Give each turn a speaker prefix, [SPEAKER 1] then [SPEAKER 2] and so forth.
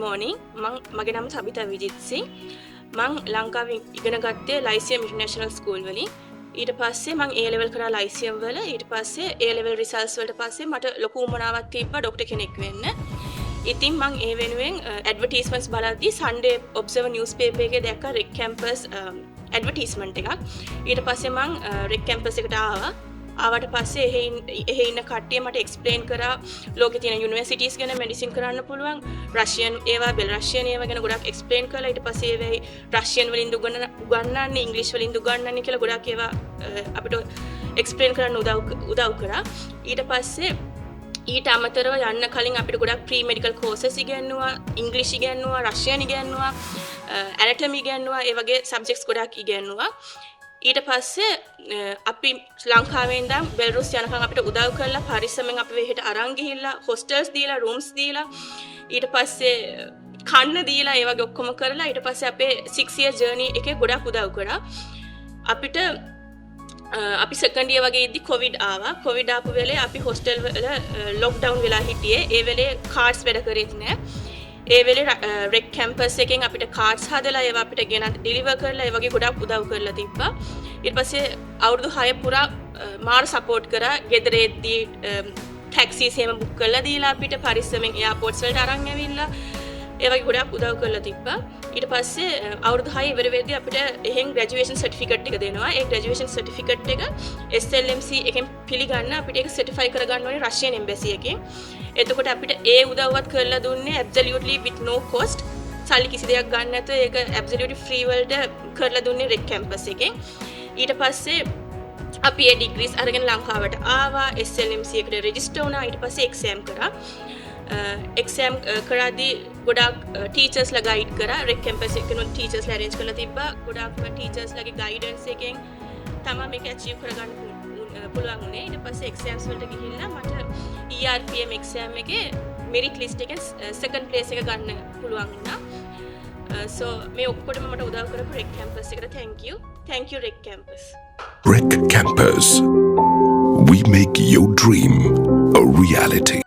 [SPEAKER 1] morning. මගේ නම සබිතා විජිත්සිං. මං ලංකාවේ ඉගෙන ගත්තේ ලයිසියම් ඉන්ටර්නැෂනල් ස්කූල් වලින්. ඊට පස්සේ මං A level කරා ලයිසියම් වල. ඊට පස්සේ A level results වලට පස්සේ මට ලොකු උවමනාවක් තිබ්බා ડોක්ටර් කෙනෙක් වෙන්න. ඉතින් මං ඒ වෙනුවෙන් ඇඩ්වර්ටයිස්මන්ට්ස් බලද්දී Sunday Observer newspaper එකේ දැක්කා REC campus ඇඩ්වර්ටයිස්මන්ට් එකක්. ඊට පස්සේ මං REC campus එකට ආවට පස්සේ එහෙ ඉන්න කට්ටිය මට එක්ස්ප්ලেইন කරා ලෝකේ තියෙන යුනිවර්සිටිස් ගැන මෙඩිසින් කරන්න පුළුවන් රෂියන් ඒවා බෙලරෂියන් ඒවා ගැන ගොඩක් එක්ස්ප්ලেইন කරලා ඊට පස්සේ ඒවෙයි රෂියන් වලින් උගන්වන්නේ ඉංග්‍රීසි වලින් උගන්වන්නේ කියලා ගොඩක් ඒවා අපිට එක්ස්ප්ලেইন කරන්න උදව් කරා ඊට පස්සේ ඊට අමතරව යන්න කලින් අපිට ගොඩක් ප්‍රී මෙඩිකල් කෝසස් ඉගෙනුවා ඉංග්‍රීසි ඉගෙනුවා රෂියන් ඉගෙනුවා ඇනටොමි ඉගෙනුවා ඒ වගේ සබ්ජෙක්ට්ස් ගොඩක් ඉගෙනුවා ඊට පස්සේ අපි ලංකාවේ ඉඳන් බෙලරුස් යනකම් අපිට උදව් කරලා පරිස්සමෙන් අපි වෙහෙට අරන් ගිහිල්ලා හොස්ටල්ස් දීලා රූම්ස් දීලා ඊට පස්සේ කන්න දීලා ඒ වගේ ඔක්කොම කරලා ඊට පස්සේ අපේ 6 year journey එකේ ගොඩක් උදව් කරා අපිට අපි සෙකන්ඩ් ඉයර් වගේ ඉද්දි කොවිඩ් ආවා කොවිඩ් ආපු වෙලේ අපි හොස්ටල් වල ලොක්ඩවුන් වෙලා හිටියේ ඒ වෙලේ කාඩ්ස් වැඩ කරෙත් නෑ ඒ වෙලේ REC campus එකෙන් අපිට කාඩ්ස් හදලා ඒවා අපිට ගෙන ඩිලිවර් කරලා ඒ වගේ ගොඩක් උදව් කරලා තිබ්බා ඊට පස්සේ අවුරුදු 6 පුරා මාර සපෝට් කරා ගෙදර එද්දී ටැක්සිස් එහෙම බුක් කරලා දීලා අපිට පරිස්සමෙන් එයාපෝට්ස් වලට අරන් ඇවිල්ලා ඒ වගේ ගොඩක් උදව් කරලා තිබ්බා ඊට පස්සේ අවුරුදු 6 ඉවර වෙද්දී අපිට එහෙන් ග්‍රැජුවේෂන් සර්ටිෆිකට් එක දෙනවා ඒ ග්‍රැජුවේෂන් සර්ටිෆිකට් එක SLMC එකෙන් පිළිගන්න අපිට ඒක සර්ටිෆයි කරගන්න ඕනේ රෂියන් එම්බැසි එකෙන් එතකොට අපිට ඒ උදව්වත් කරලා දුන්නේ absolutely with no cost සල්ලි කිසි දෙයක් ගන්න නැතුව ඒක absolutely free වලට කරලා දුන්නේ REC campus එකෙන් ඊට පස්සේ අපි ඒ ඩිග්‍රීස් අරගෙන ලංකාවට ආවා SLMC එකට රෙජිස්ටර් වුණා ඊට පස්සේ එක්සෑම් කරා එක්සෑම් කරද්දී ගොඩක් ටීචර්ස්ලා ගයිඩ් කරා REC campus එකේ ටීචර්ස්ලා arrange කරලා තිබ්බා ගොඩක් ටීචර්ස්ලාගේ ගයිඩන්ස් එකෙන් තමයි මේක achieve කරගන්න පුළුවන් වුණේ ඊට පස්සේ එක්සෑම්ස් වලට ගිහිල්ලා මට ERPM එක්සෑම් එකේ මෙරිට් ලිස්ට් එකෙන් සෙකන්ඩ් ප්ලේස් එක ගන්න පුළුවන් වුණා so මේ ඔක්කොටම මට උදව් කරපු REC campus එකට thank you REC campus
[SPEAKER 2] REC campus we make your dream a reality